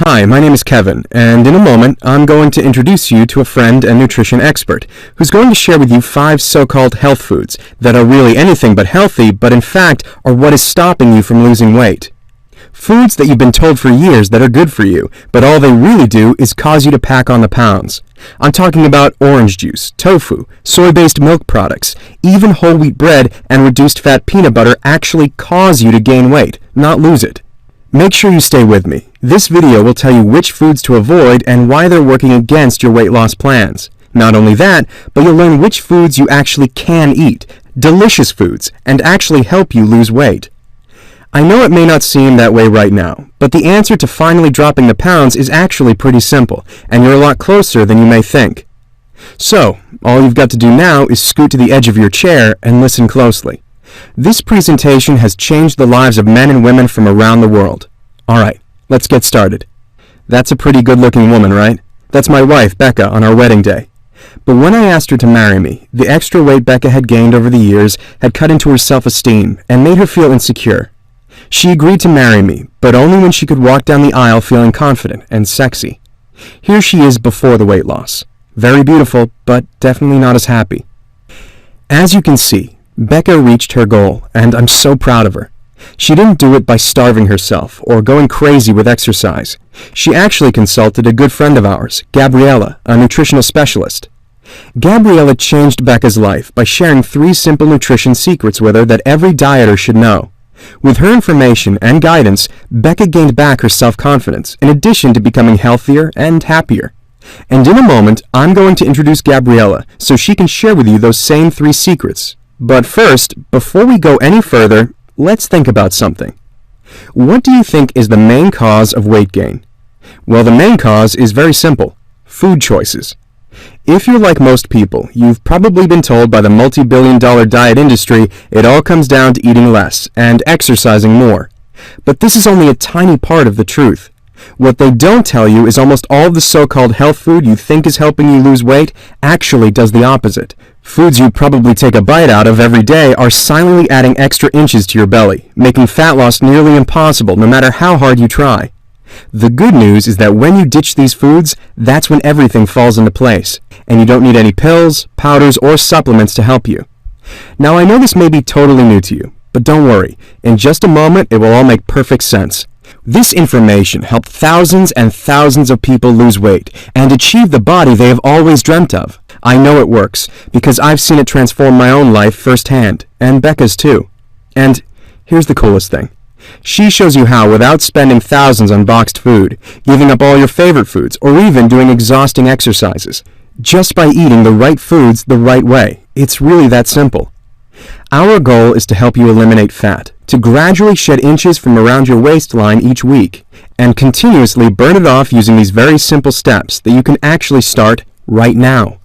Hi, my name is Kevin, and in a moment, I'm going to introduce you to a friend and nutrition expert who's going to share with you 5 so-called health foods that are really anything but healthy, but in fact are what is stopping you from losing weight. Foods that you've been told for years that are good for you, but all they really do is cause you to pack on the pounds. I'm talking about orange juice, tofu, soy-based milk products, even whole wheat bread and reduced fat peanut butter actually cause you to gain weight, not lose it. Make sure you stay with me. This video will tell you which foods to avoid and why they're working against your weight loss plans. Not only that, but you'll learn which foods you actually can eat, delicious foods, and actually help you lose weight. I know it may not seem that way right now, but the answer to finally dropping the pounds is actually pretty simple, and you're a lot closer than you may think. So, all you've got to do now is scoot to the edge of your chair and listen closely. This presentation has changed the lives of men and women from around the world. Alright, let's get started. That's a pretty good-looking woman, right? That's my wife, Becca, on our wedding day. But when I asked her to marry me, the extra weight Becca had gained over the years had cut into her self-esteem and made her feel insecure. She agreed to marry me, but only when she could walk down the aisle feeling confident and sexy. Here she is before the weight loss. Very beautiful, but definitely not as happy. As you can see, Becca reached her goal, and I'm so proud of her. She didn't do it by starving herself or going crazy with exercise. She actually consulted a good friend of ours, Gabriella, a nutritional specialist. Gabriella changed Becca's life by sharing 3 simple nutrition secrets with her that every dieter should know. With her information and guidance, Becca gained back her self-confidence, in addition to becoming healthier and happier. And in a moment, I'm going to introduce Gabriella so she can share with you those same 3 secrets. But first, before we go any further, let's think about something. What do you think is the main cause of weight gain? Well, the main cause is very simple: food choices. If you're like most people, you've probably been told by the multi-billion-dollar diet industry it all comes down to eating less and exercising more. But this is only a tiny part of the truth. What they don't tell you is almost all of the so-called health food you think is helping you lose weight actually does the opposite. Foods you probably take a bite out of every day are silently adding extra inches to your belly, making fat loss nearly impossible no matter how hard you try. The good news is that when you ditch these foods, that's when everything falls into place, and you don't need any pills, powders, or supplements to help you. Now, I know this may be totally new to you, but don't worry. In just a moment, it will all make perfect sense. This information helped thousands and thousands of people lose weight and achieve the body they have always dreamt of. I know it works, because I've seen it transform my own life firsthand, and Becca's too. And here's the coolest thing. She shows you how without spending thousands on boxed food, giving up all your favorite foods, or even doing exhausting exercises. Just by eating the right foods the right way. It's really that simple. Our goal is to help you eliminate fat, to gradually shed inches from around your waistline each week, and continuously burn it off using these very simple steps that you can actually start right now.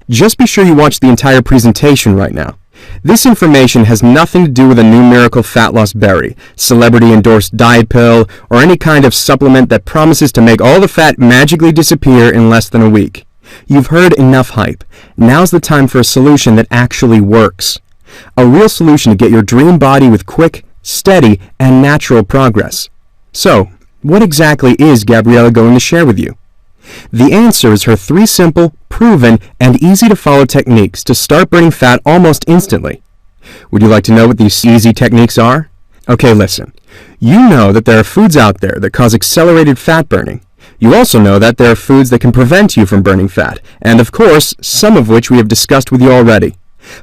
Just be sure you watch the entire presentation right now. This information has nothing to do with a new miracle fat loss berry, celebrity-endorsed diet pill, or any kind of supplement that promises to make all the fat magically disappear in less than a week. You've heard enough hype. Now's the time for a solution that actually works. A real solution to get your dream body with quick, steady, and natural progress. So, what exactly is Gabriella going to share with you? The answer is her 3 simple, proven, and easy-to-follow techniques to start burning fat almost instantly. Would you like to know what these easy techniques are? Okay, listen. You know that there are foods out there that cause accelerated fat burning. You also know that there are foods that can prevent you from burning fat, and of course, some of which we have discussed with you already.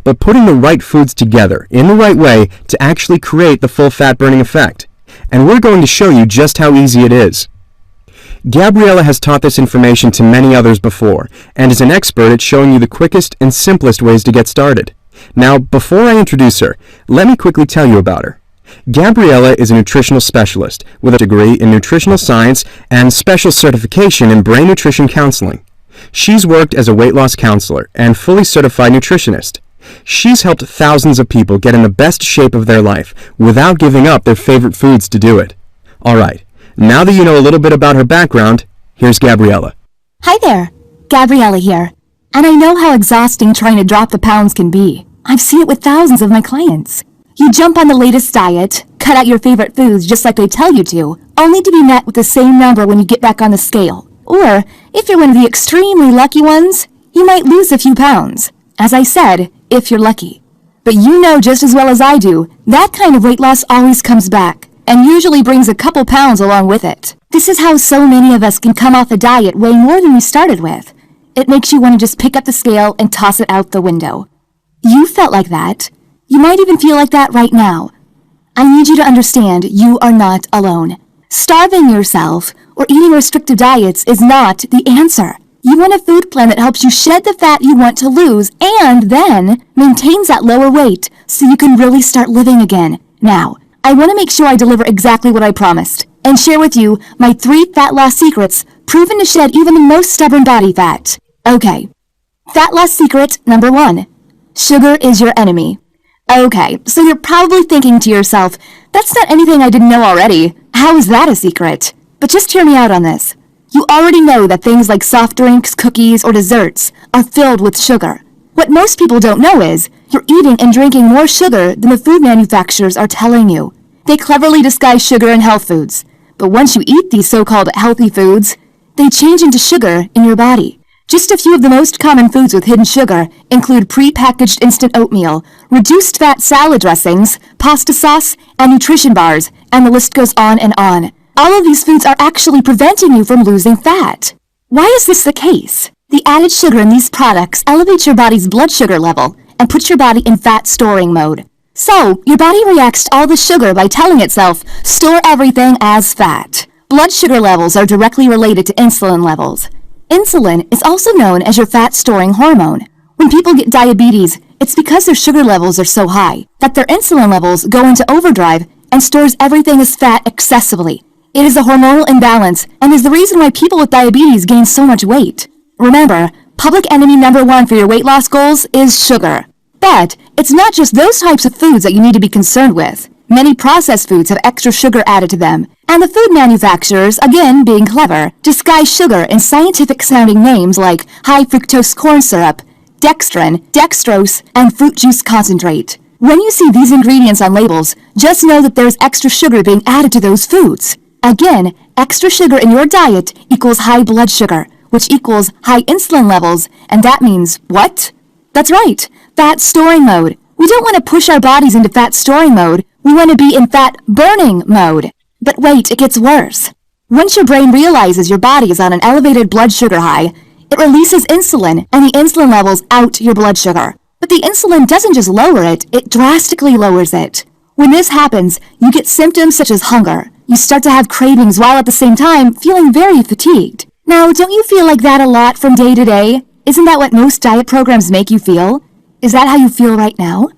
But putting the right foods together in the right way to actually create the full fat burning effect. And we're going to show you just how easy it is. Gabriella has taught this information to many others before, and is an expert at showing you the quickest and simplest ways to get started. Now, before I introduce her, let me quickly tell you about her. Gabriella is a nutritional specialist with a degree in nutritional science and special certification in brain nutrition counseling. She's worked as a weight loss counselor and fully certified nutritionist. She's helped thousands of people get in the best shape of their life without giving up their favorite foods to do it. Alright, now that you know a little bit about her background, here's Gabriella. Hi there, Gabriella here. And I know how exhausting trying to drop the pounds can be. I've seen it with thousands of my clients. You jump on the latest diet, cut out your favorite foods just like they tell you to, only to be met with the same number when you get back on the scale. Or, if you're one of the extremely lucky ones, you might lose a few pounds. As I said, if you're lucky. But you know just as well as I do, that kind of weight loss always comes back, and usually brings a couple pounds along with it. This is how so many of us can come off a diet way more than we started with. It makes you want to just pick up the scale and toss it out the window. You felt like that. You might even feel like that right now. I need you to understand you are not alone. Starving yourself or eating restrictive diets is not the answer. You want a food plan that helps you shed the fat you want to lose and then maintains that lower weight so you can really start living again. Now, I want to make sure I deliver exactly what I promised and share with you my 3 fat loss secrets proven to shed even the most stubborn body fat. Okay, fat loss secret number 1. Sugar is your enemy. Okay, so you're probably thinking to yourself, that's not anything I didn't know already. How is that a secret? But just hear me out on this. You already know that things like soft drinks, cookies, or desserts are filled with sugar. What most people don't know is you're eating and drinking more sugar than the food manufacturers are telling you. They cleverly disguise sugar in health foods, but once you eat these so-called healthy foods, they change into sugar in your body. Just a few of the most common foods with hidden sugar include pre-packaged instant oatmeal, reduced fat salad dressings, pasta sauce, and nutrition bars, and the list goes on and on. All of these foods are actually preventing you from losing fat. Why is this the case? The added sugar in these products elevates your body's blood sugar level and puts your body in fat storing mode. So, your body reacts to all the sugar by telling itself, store everything as fat. Blood sugar levels are directly related to insulin levels. Insulin is also known as your fat-storing hormone. When people get diabetes, it's because their sugar levels are so high that their insulin levels go into overdrive and stores everything as fat excessively. It is a hormonal imbalance and is the reason why people with diabetes gain so much weight. Remember, public enemy number 1 for your weight loss goals is sugar. But it's not just those types of foods that you need to be concerned with. Many processed foods have extra sugar added to them, and the food manufacturers, again being clever, disguise sugar in scientific-sounding names like high fructose corn syrup, dextrin, dextrose, and fruit juice concentrate. When you see these ingredients on labels, just know that there's extra sugar being added to those foods. Again, extra sugar in your diet equals high blood sugar, which equals high insulin levels, and that means what? That's right, fat storing mode. We don't want to push our bodies into fat storing mode. We want to be in fat burning mode. But wait, it gets worse. Once your brain realizes your body is on an elevated blood sugar high, it releases insulin, and the insulin levels out your blood sugar. But the insulin doesn't just lower it, it drastically lowers it. When this happens, you get symptoms such as hunger. You start to have cravings while at the same time feeling very fatigued. Now, don't you feel like that a lot from day to day? Isn't that what most diet programs make you feel? Is that how you feel right now?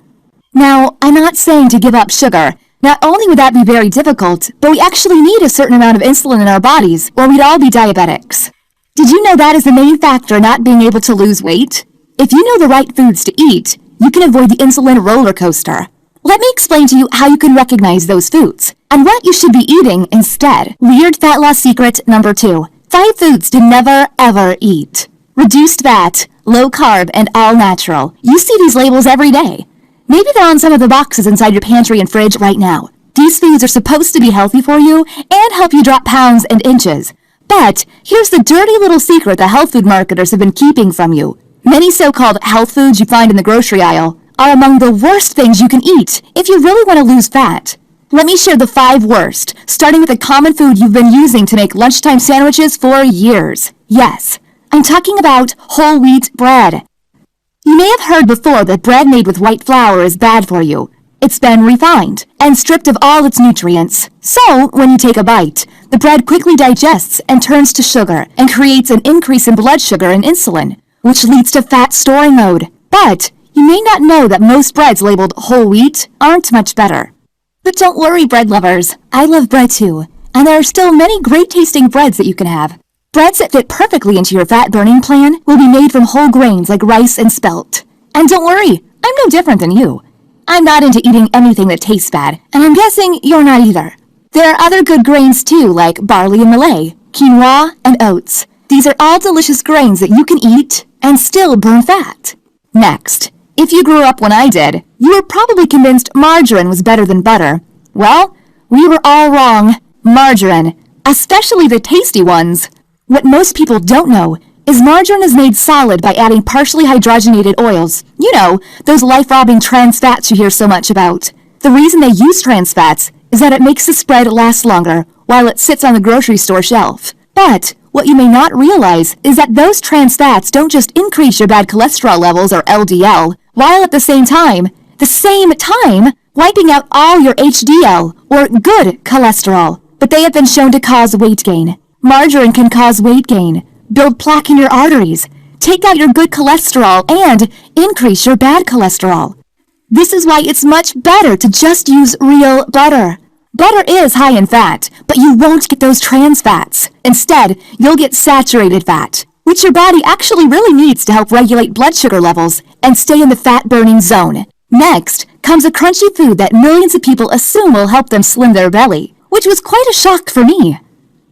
Now, I'm not saying to give up sugar. Not only would that be very difficult, but we actually need a certain amount of insulin in our bodies, or we'd all be diabetics. Did you know that is the main factor in not being able to lose weight? If you know the right foods to eat, you can avoid the insulin roller coaster. Let me explain to you how you can recognize those foods, and what you should be eating instead. Weird fat loss secret number 2. 5 foods to never, ever eat. Reduced fat, low carb, and all natural. You see these labels every day. Maybe they're on some of the boxes inside your pantry and fridge right now. These foods are supposed to be healthy for you and help you drop pounds and inches. But here's the dirty little secret the health food marketers have been keeping from you. Many so-called health foods you find in the grocery aisle are among the worst things you can eat if you really want to lose fat. Let me share the 5 worst, starting with a common food you've been using to make lunchtime sandwiches for years. Yes, I'm talking about whole wheat bread. You may have heard before that bread made with white flour is bad for you. It's been refined and stripped of all its nutrients. So, when you take a bite, the bread quickly digests and turns to sugar and creates an increase in blood sugar and insulin, which leads to fat storing mode. But you may not know that most breads labeled whole wheat aren't much better. But don't worry, bread lovers. I love bread too, and there are still many great tasting breads that you can have. Breads that fit perfectly into your fat burning plan will be made from whole grains like rice and spelt. And don't worry, I'm no different than you. I'm not into eating anything that tastes bad, and I'm guessing you're not either. There are other good grains too, like barley and millet, quinoa, and oats. These are all delicious grains that you can eat and still burn fat. Next, If you grew up when I did, you were probably convinced margarine was better than butter. Well, we were all wrong. Margarine, especially the tasty ones. What most people don't know is margarine is made solid by adding partially hydrogenated oils. You know, those life-robbing trans fats you hear so much about. The reason they use trans fats is that it makes the spread last longer while it sits on the grocery store shelf. But what you may not realize is that those trans fats don't just increase your bad cholesterol levels or LDL, while at the same time, wiping out all your HDL or good cholesterol. But they have been shown to cause weight gain. Margarine can cause weight gain, build plaque in your arteries, take out your good cholesterol, and increase your bad cholesterol. This is why it's much better to just use real butter. Butter is high in fat, but you won't get those trans fats. Instead, you'll get saturated fat, which your body actually really needs to help regulate blood sugar levels and stay in the fat-burning zone. Next comes a crunchy food that millions of people assume will help them slim their belly, which was quite a shock for me.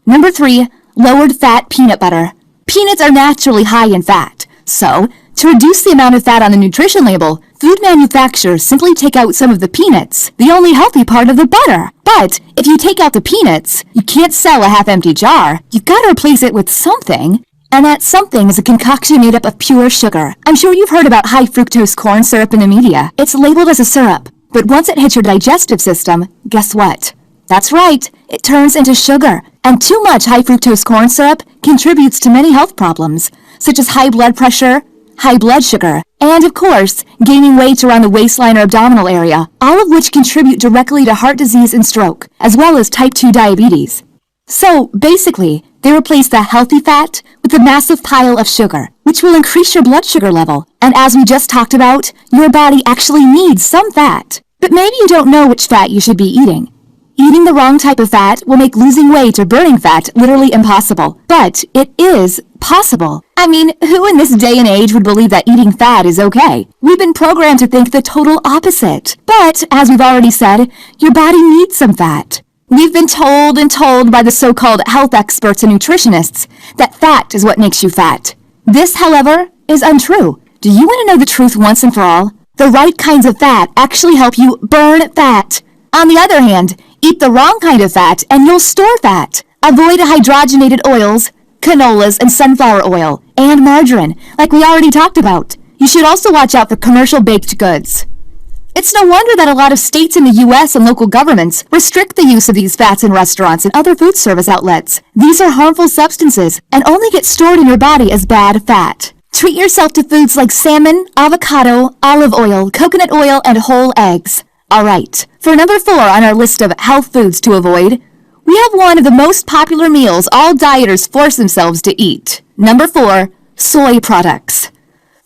Number 3, lowered fat peanut butter. Peanuts are naturally high in fat, so to reduce the amount of fat on the nutrition label, food manufacturers simply take out some of the peanuts, the only healthy part of the butter. But if you take out the peanuts, you can't sell a half-empty jar. You've got to replace it with something. And that something is a concoction made up of pure sugar. I'm sure you've heard about high fructose corn syrup in the media. It's labeled as a syrup, but once it hits your digestive system, guess what? That's right, it turns into sugar. And too much high fructose corn syrup contributes to many health problems, such as high blood pressure, high blood sugar, and of course, gaining weight around the waistline or abdominal area, all of which contribute directly to heart disease and stroke, as well as type 2 diabetes. So, basically, they replace the healthy fat with a massive pile of sugar, which will increase your blood sugar level. And as we just talked about, your body actually needs some fat. But maybe you don't know which fat you should be eating. Eating the wrong type of fat will make losing weight or burning fat literally impossible. But it is possible. I mean, who in this day and age would believe that eating fat is okay? We've been programmed to think the total opposite. But, as we've already said, your body needs some fat. We've been told and told by the so-called health experts and nutritionists that fat is what makes you fat. This, however, is untrue. Do you want to know the truth once and for all? The right kinds of fat actually help you burn fat. On the other hand, eat the wrong kind of fat and you'll store fat. Avoid hydrogenated oils, canolas and sunflower oil, and margarine, like we already talked about. You should also watch out for commercial baked goods. It's no wonder that a lot of states in the U.S. and local governments restrict the use of these fats in restaurants and other food service outlets. These are harmful substances and only get stored in your body as bad fat. Treat yourself to foods like salmon, avocado, olive oil, coconut oil, and whole eggs. Alright, for number 4 on our list of health foods to avoid, we have one of the most popular meals all dieters force themselves to eat. Number 4, soy products.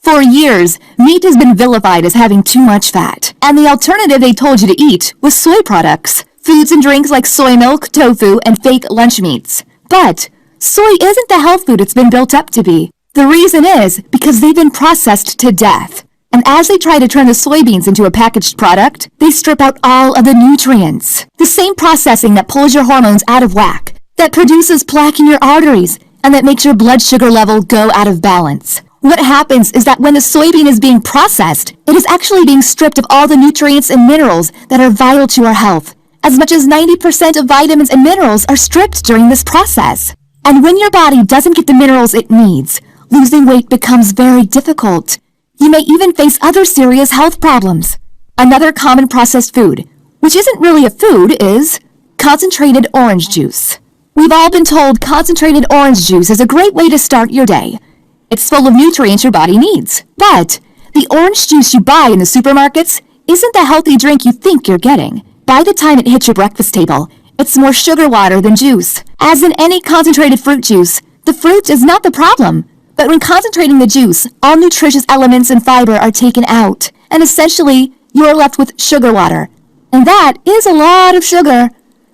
For years, meat has been vilified as having too much fat, and the alternative they told you to eat was soy products, foods and drinks like soy milk, tofu, and fake lunch meats. But soy isn't the health food it's been built up to be. The reason is because they've been processed to death. And as they try to turn the soybeans into a packaged product, they strip out all of the nutrients. The same processing that pulls your hormones out of whack, that produces plaque in your arteries, and that makes your blood sugar level go out of balance. What happens is that when the soybean is being processed, it is actually being stripped of all the nutrients and minerals that are vital to our health. As much as 90% of vitamins and minerals are stripped during this process. And when your body doesn't get the minerals it needs, losing weight becomes very difficult. You may even face other serious health problems. Another common processed food, which isn't really a food, is concentrated orange juice. We've all been told concentrated orange juice is a great way to start your day. It's full of nutrients your body needs. But the orange juice you buy in the supermarkets isn't the healthy drink you think you're getting. By the time it hits your breakfast table, it's more sugar water than juice. As in any concentrated fruit juice, the fruit is not the problem. But when concentrating the juice, all nutritious elements and fiber are taken out, and essentially, you are left with sugar water. And that is a lot of sugar.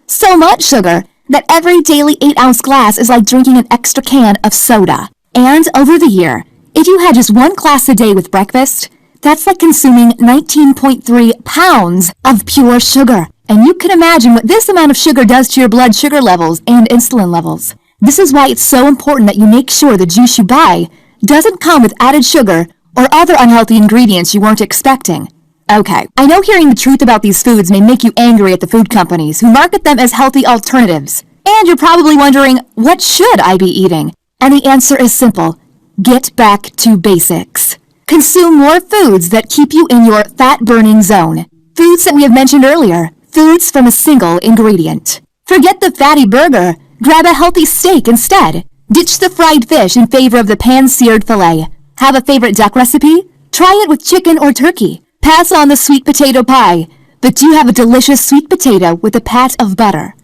So much sugar that every daily 8-ounce glass is like drinking an extra can of soda. And over the year, if you had just one glass a day with breakfast, that's like consuming 19.3 pounds of pure sugar. And you can imagine what this amount of sugar does to your blood sugar levels and insulin levels. This is why it's so important that you make sure the juice you buy doesn't come with added sugar or other unhealthy ingredients you weren't expecting. Okay, I know hearing the truth about these foods may make you angry at the food companies who market them as healthy alternatives. And you're probably wondering, what should I be eating? And the answer is simple. Get back to basics. Consume more foods that keep you in your fat-burning zone. Foods that we have mentioned earlier. Foods from a single ingredient. Forget the fatty burger. Grab a healthy steak instead. Ditch the fried fish in favor of the pan-seared filet. Have a favorite duck recipe? Try it with chicken or turkey. Pass on the sweet potato pie, but do have a delicious sweet potato with a pat of butter.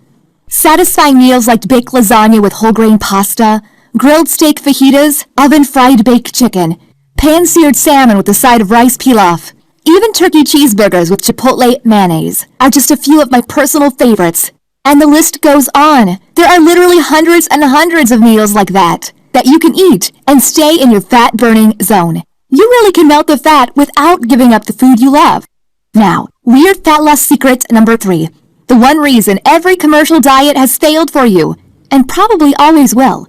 Satisfying meals like baked lasagna with whole grain pasta, grilled steak fajitas, oven-fried baked chicken, pan-seared salmon with a side of rice pilaf, even turkey cheeseburgers with chipotle mayonnaise are just a few of my personal favorites. And the list goes on. There are literally hundreds and hundreds of meals like that you can eat and stay in your fat-burning zone. You really can melt the fat without giving up the food you love. Now, weird fat loss secret number 3. The one reason every commercial diet has failed for you, and probably always will.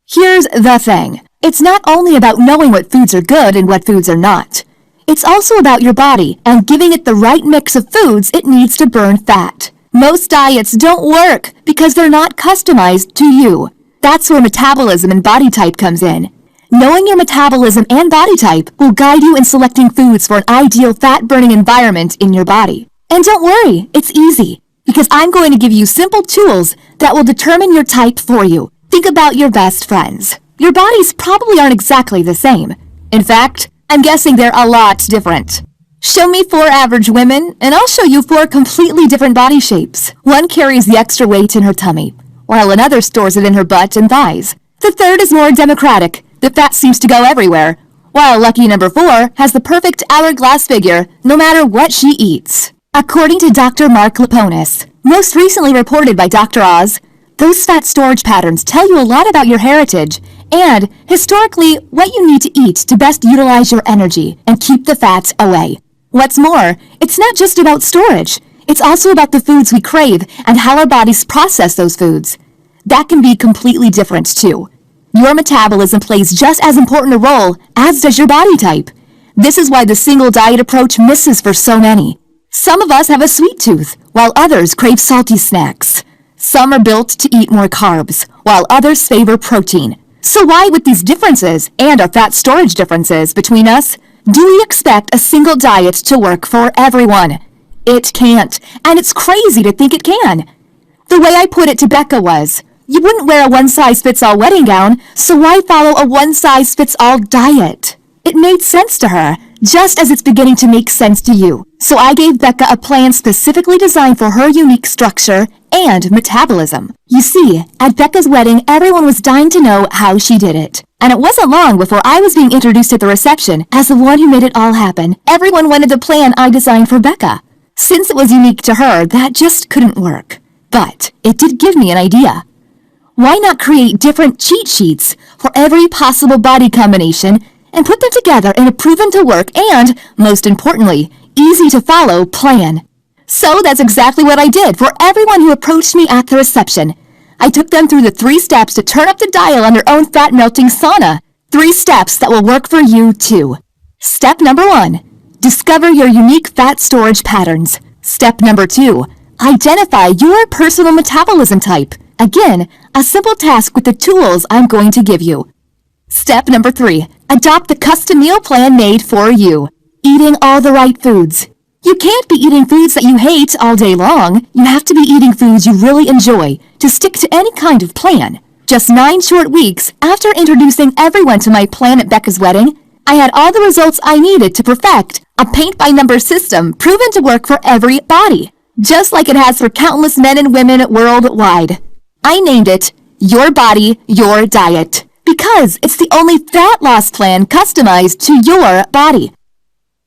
Here's the thing. It's not only about knowing what foods are good and what foods are not. It's also about your body and giving it the right mix of foods it needs to burn fat. Most diets don't work because they're not customized to you. That's where metabolism and body type comes in. Knowing your metabolism and body type will guide you in selecting foods for an ideal fat-burning environment in your body. And don't worry, it's easy, because I'm going to give you simple tools that will determine your type for you. Think about your best friends. Your bodies probably aren't exactly the same. In fact, I'm guessing they're a lot different. Show me 4 average women, and I'll show you 4 completely different body shapes. One carries the extra weight in her tummy, while another stores it in her butt and thighs. The third is more democratic. The fat seems to go everywhere, while lucky number 4 has the perfect hourglass figure no matter what she eats. According to Dr. Mark Laponis, most recently reported by Dr. Oz, those fat storage patterns tell you a lot about your heritage and, historically, what you need to eat to best utilize your energy and keep the fat away. What's more, it's not just about storage. It's also about the foods we crave and how our bodies process those foods. That can be completely different, too. Your metabolism plays just as important a role as does your body type. This is why the single diet approach misses for so many. Some of us have a sweet tooth, while others crave salty snacks. Some are built to eat more carbs, while others favor protein. So why, with these differences and our fat storage differences between us, do we expect a single diet to work for everyone? It can't, and it's crazy to think it can. The way I put it to Becca was, you wouldn't wear a one-size-fits-all wedding gown, so why follow a one-size-fits-all diet? It made sense to her, just as it's beginning to make sense to you. So I gave Becca a plan specifically designed for her unique structure and metabolism. You see, at Becca's wedding, everyone was dying to know how she did it. And it wasn't long before I was being introduced at the reception as the one who made it all happen. Everyone wanted the plan I designed for Becca. Since it was unique to her, that just couldn't work. But it did give me an idea. Why not create different cheat sheets for every possible body combination and put them together in a proven-to-work and, most importantly, easy-to-follow plan? So that's exactly what I did for everyone who approached me at the reception. I took them through the 3 steps to turn up the dial on their own fat-melting sauna. 3 steps that will work for you, too. Step number 1. Discover your unique fat storage patterns. Step number 2. Identify your personal metabolism type. Again, a simple task with the tools I'm going to give you. Step number 3. Adopt the custom meal plan made for you. Eating all the right foods. You can't be eating foods that you hate all day long. You have to be eating foods you really enjoy to stick to any kind of plan. Just 9 short weeks after introducing everyone to my plan at Becca's wedding, I had all the results I needed to perfect a paint-by-number system proven to work for every body, just like it has for countless men and women worldwide. I named it Your Body, Your Diet, because it's the only fat loss plan customized to your body.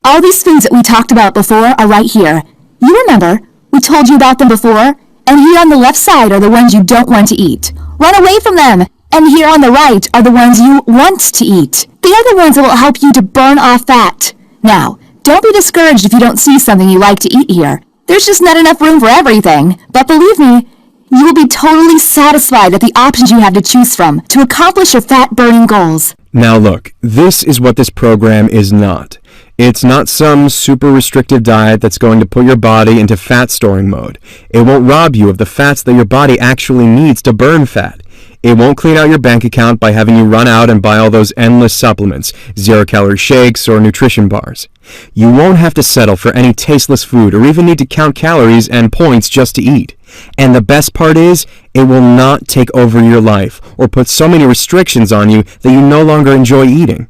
All these foods that we talked about before are right here. You remember, we told you about them before, and here on the left side are the ones you don't want to eat. Run away from them! And here on the right are the ones you want to eat. They are the ones that will help you to burn off fat. Now, don't be discouraged if you don't see something you like to eat here. There's just not enough room for everything. But believe me, you will be totally satisfied at the options you have to choose from to accomplish your fat-burning goals. Now look, this is what this program is not. It's not some super restrictive diet that's going to put your body into fat storing mode. It won't rob you of the fats that your body actually needs to burn fat. It won't clean out your bank account by having you run out and buy all those endless supplements, zero-calorie shakes, or nutrition bars. You won't have to settle for any tasteless food or even need to count calories and points just to eat. And the best part is, it will not take over your life or put so many restrictions on you that you no longer enjoy eating.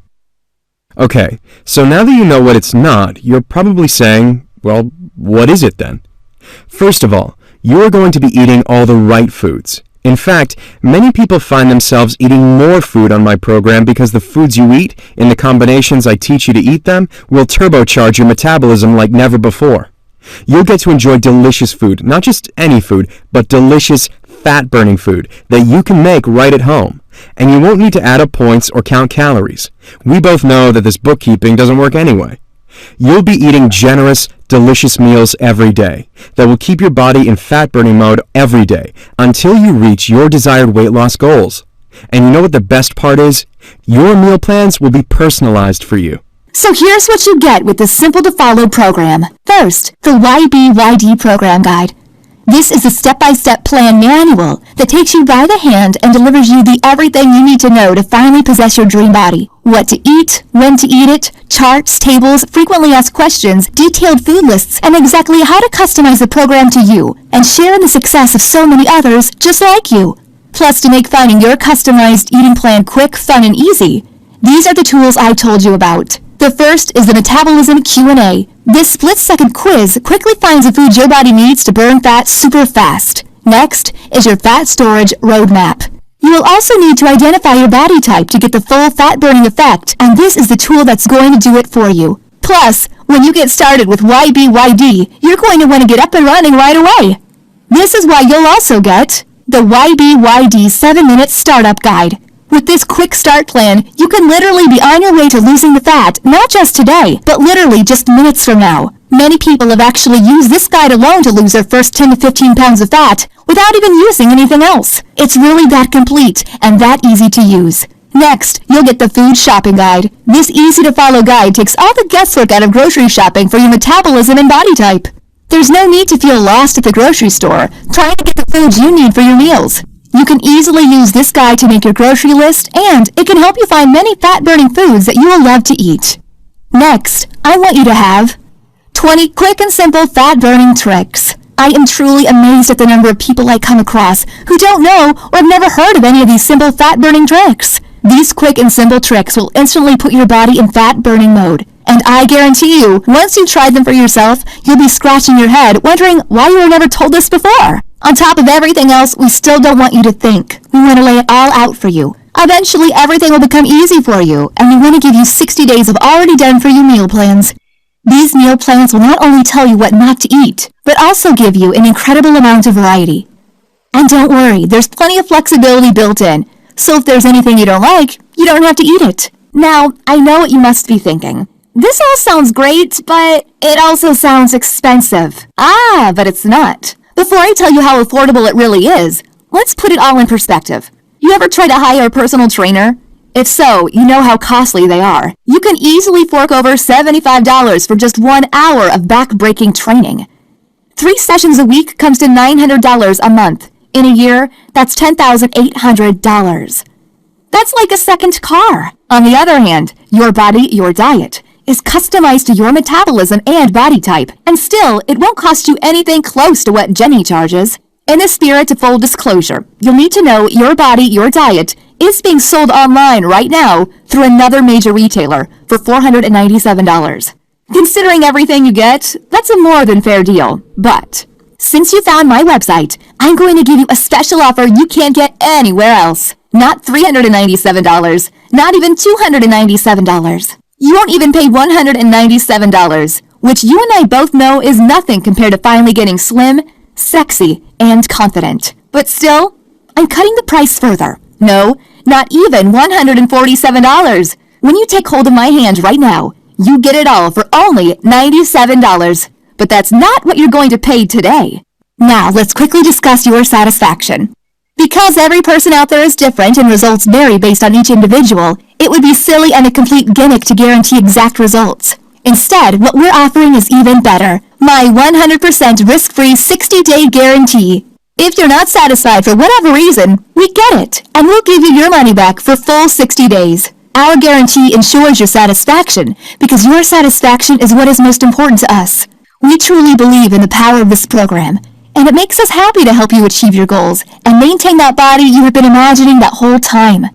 Okay, so now that you know what it's not, you're probably saying, well, what is it then? First of all, you are going to be eating all the right foods. In fact, many people find themselves eating more food on my program because the foods you eat, in the combinations I teach you to eat them, will turbocharge your metabolism like never before. You'll get to enjoy delicious food, not just any food, but delicious fat-burning food that you can make right at home. And you won't need to add up points or count calories. We both know that this bookkeeping doesn't work anyway. You'll be eating generous, delicious meals every day that will keep your body in fat-burning mode every day until you reach your desired weight loss goals. And you know what the best part is? Your meal plans will be personalized for you. So here's what you get with this simple-to-follow program. First, the YBYD program guide. This is a step-by-step plan manual that takes you by the hand and delivers you the everything you need to know to finally possess your dream body. What to eat, when to eat it, charts, tables, frequently asked questions, detailed food lists, and exactly how to customize the program to you and share in the success of so many others just like you. Plus, to make finding your customized eating plan quick, fun, and easy, these are the tools I told you about. The first is the Metabolism Q&A. This split-second quiz quickly finds the foods your body needs to burn fat super fast. Next is your fat storage roadmap. You will also need to identify your body type to get the full fat-burning effect, and this is the tool that's going to do it for you. Plus, when you get started with YBYD, you're going to want to get up and running right away. This is why you'll also get the YBYD 7-Minute Startup Guide. With this quick start plan, you can literally be on your way to losing the fat, not just today, but literally just minutes from now. Many people have actually used this guide alone to lose their first 10 to 15 pounds of fat without even using anything else. It's really that complete and that easy to use. Next, you'll get the Food Shopping Guide. This easy-to-follow guide takes all the guesswork out of grocery shopping for your metabolism and body type. There's no need to feel lost at the grocery store trying to get the foods you need for your meals. You can easily use this guide to make your grocery list, and it can help you find many fat-burning foods that you will love to eat. Next, I want you to have 20 quick and simple fat-burning tricks. I am truly amazed at the number of people I come across who don't know or have never heard of any of these simple fat-burning tricks. These quick and simple tricks will instantly put your body in fat-burning mode. And I guarantee you, once you've tried them for yourself, you'll be scratching your head wondering why you were never told this before. On top of everything else, we still don't want you to think. We want to lay it all out for you. Eventually, everything will become easy for you, and we want to give you 60 days of already done-for-you meal plans. These meal plans will not only tell you what not to eat, but also give you an incredible amount of variety. And don't worry, there's plenty of flexibility built in, so if there's anything you don't like, you don't have to eat it. Now, I know what you must be thinking. This all sounds great, but it also sounds expensive. But it's not. Before I tell you how affordable it really is, let's put it all in perspective. You ever try to hire a personal trainer? If so, you know how costly they are. You can easily fork over $75 for just 1 hour of back-breaking training. 3 sessions a week comes to $900 a month. In a year, that's $10,800. That's like a second car. On the other hand, your body, your diet is customized to your metabolism and body type, and still, it won't cost you anything close to what Jenny charges. In the spirit of full disclosure, you'll need to know your body, your diet is being sold online right now through another major retailer for $497. Considering everything you get, that's a more than fair deal. But since you found my website, I'm going to give you a special offer you can't get anywhere else. Not $397, not even $297. You won't even pay $197, which you and I both know is nothing compared to finally getting slim, sexy, and confident. But still, I'm cutting the price further. No, not even $147. When you take hold of my hand right now, you get it all for only $97. But that's not what you're going to pay today. Now, let's quickly discuss your satisfaction. Because every person out there is different and results vary based on each individual, It would be silly and a complete gimmick to guarantee exact results. Instead, what we're offering is even better. My 100% risk-free 60-day guarantee. If you're not satisfied for whatever reason, we get it, and we'll give you your money back for full 60 days. Our guarantee ensures your satisfaction, because your satisfaction is what is most important to us. We truly believe in the power of this program, and it makes us happy to help you achieve your goals and maintain that body you have been imagining that whole time.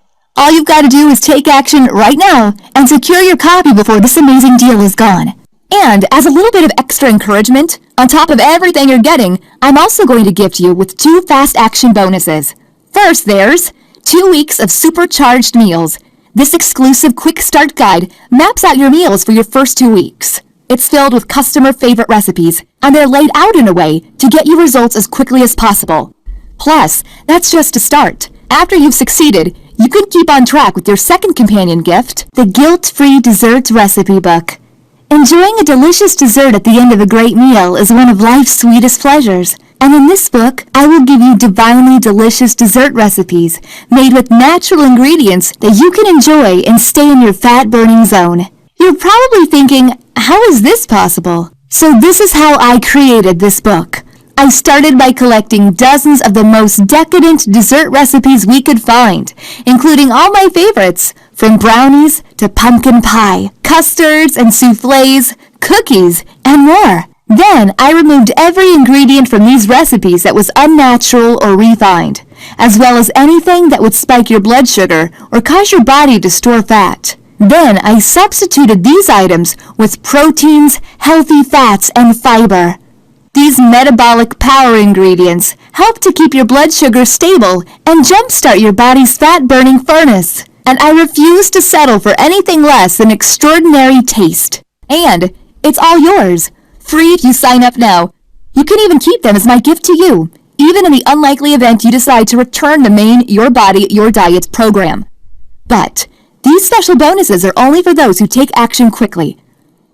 All you've got to do is take action right now and secure your copy before this amazing deal is gone. And as a little bit of extra encouragement, on top of everything you're getting, I'm also going to gift you with 2 fast action bonuses. First, there's 2 weeks of supercharged meals. This exclusive quick start guide maps out your meals for your first 2 weeks. It's filled with customer favorite recipes, and they're laid out in a way to get you results as quickly as possible. Plus, that's just a start. After you've succeeded, you can keep on track with your second companion gift, the Guilt-Free Dessert Recipe Book. Enjoying a delicious dessert at the end of a great meal is one of life's sweetest pleasures. And in this book, I will give you divinely delicious dessert recipes made with natural ingredients that you can enjoy and stay in your fat-burning zone. You're probably thinking, how is this possible? So this is how I created this book. I started by collecting dozens of the most decadent dessert recipes we could find, including all my favorites, from brownies to pumpkin pie, custards and soufflés, cookies, and more. Then I removed every ingredient from these recipes that was unnatural or refined, as well as anything that would spike your blood sugar or cause your body to store fat. Then I substituted these items with proteins, healthy fats, and fiber. These metabolic power ingredients help to keep your blood sugar stable and jumpstart your body's fat-burning furnace. And I refuse to settle for anything less than extraordinary taste. And it's all yours, free if you sign up now. You can even keep them as my gift to you, even in the unlikely event you decide to return the main Your Body, Your Diet program. But these special bonuses are only for those who take action quickly.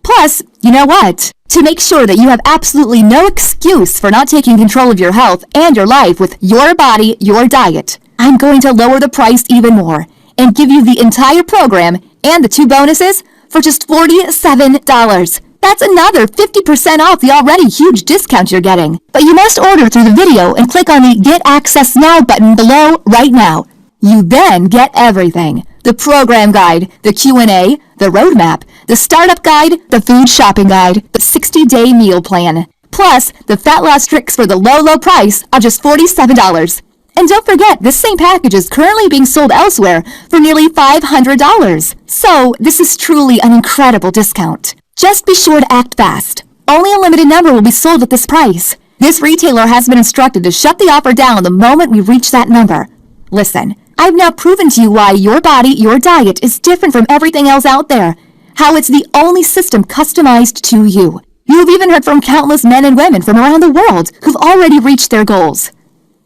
Plus, you know what? To make sure that you have absolutely no excuse for not taking control of your health and your life with Your Body, Your Diet, I'm going to lower the price even more and give you the entire program and the 2 bonuses for just $47. That's another 50% off the already huge discount you're getting. But you must order through the video and click on the Get Access Now button below right now. You then get everything. The program guide, the Q&A, the roadmap, the startup guide, the food shopping guide, the 60-day meal plan, plus the fat loss tricks for the low price of just $47. And don't forget, this same package is currently being sold elsewhere for nearly $500. So this is truly an incredible discount. Just be sure to act fast. Only a limited number will be sold at this price. This retailer has been instructed to shut the offer down the moment we reach that number. Listen, I've now proven to you why Your Body, Your Diet is different from everything else out there. How it's the only system customized to you. You've even heard from countless men and women from around the world who've already reached their goals.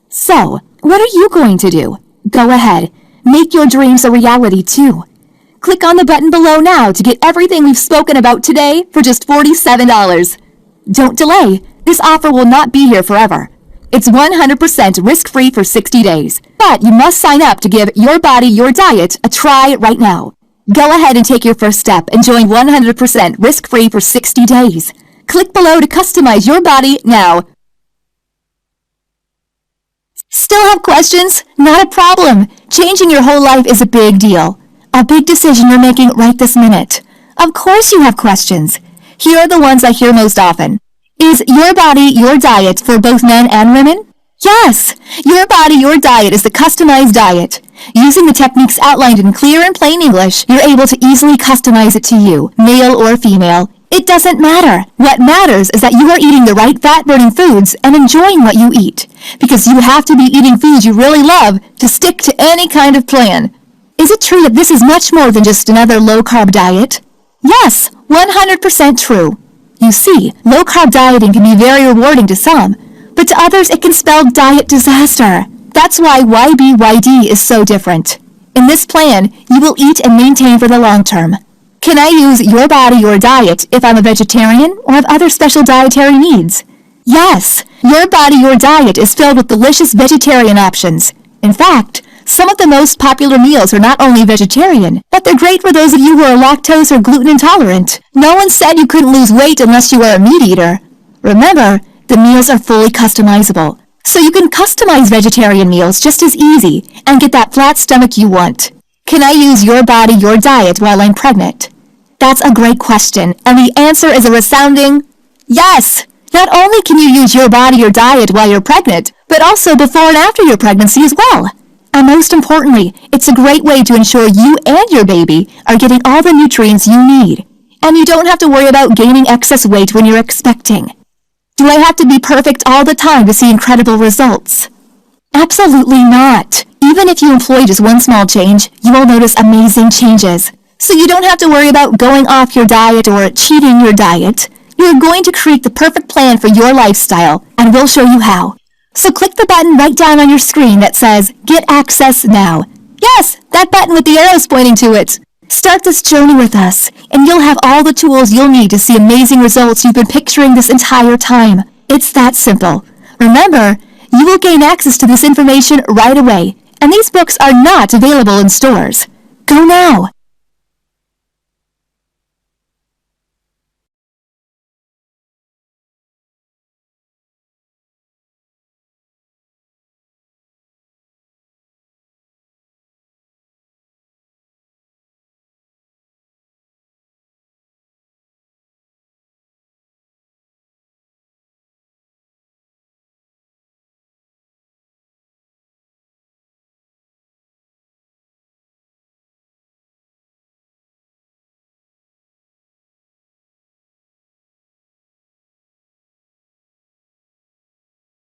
So, what are you going to do? Go ahead. Make your dreams a reality too. Click on the button below now to get everything we've spoken about today for just $47. Don't delay. This offer will not be here forever. It's 100% risk-free for 60 days. But you must sign up to give Your Body, Your Diet a try right now. Go ahead and take your first step and join 100% risk-free for 60 days. Click below to customize your body now. Still have questions? Not a problem. Changing your whole life is a big deal. A big decision you're making right this minute. Of course you have questions. Here are the ones I hear most often. Is Your Body, Your Diet for both men and women? Yes! Your Body, Your Diet is the customized diet. Using the techniques outlined in clear and plain English, you're able to easily customize it to you, male or female. It doesn't matter. What matters is that you are eating the right fat-burning foods and enjoying what you eat. Because you have to be eating foods you really love to stick to any kind of plan. Is it true that this is much more than just another low-carb diet? Yes, 100% true. You see, low-carb dieting can be very rewarding to some, but to others it can spell diet disaster. That's why YBYD is so different. In this plan, you will eat and maintain for the long term. Can I use Your Body, Your Diet if I'm a vegetarian or have other special dietary needs? Yes, Your Body, Your Diet is filled with delicious vegetarian options. In fact, Some of the most popular meals are not only vegetarian, but they're great for those of you who are lactose or gluten intolerant. No one said you couldn't lose weight unless you are a meat eater. Remember, the meals are fully customizable, so you can customize vegetarian meals just as easy and get that flat stomach you want. Can I use your body, your diet while I'm pregnant? That's a great question, and the answer is a resounding yes! Not only can you use your body, your diet while you're pregnant, but also before and after your pregnancy as well. And most importantly, it's a great way to ensure you and your baby are getting all the nutrients you need. And you don't have to worry about gaining excess weight when you're expecting. Do I have to be perfect all the time to see incredible results? Absolutely not. Even if you employ just one small change, you will notice amazing changes. So you don't have to worry about going off your diet or cheating your diet. You're going to create the perfect plan for your lifestyle, and we'll show you how. So click the button right down on your screen that says, Get Access Now. Yes, that button with the arrows pointing to it. Start this journey with us, and you'll have all the tools you'll need to see amazing results you've been picturing this entire time. It's that simple. Remember, you will gain access to this information right away, and these books are not available in stores. Go now.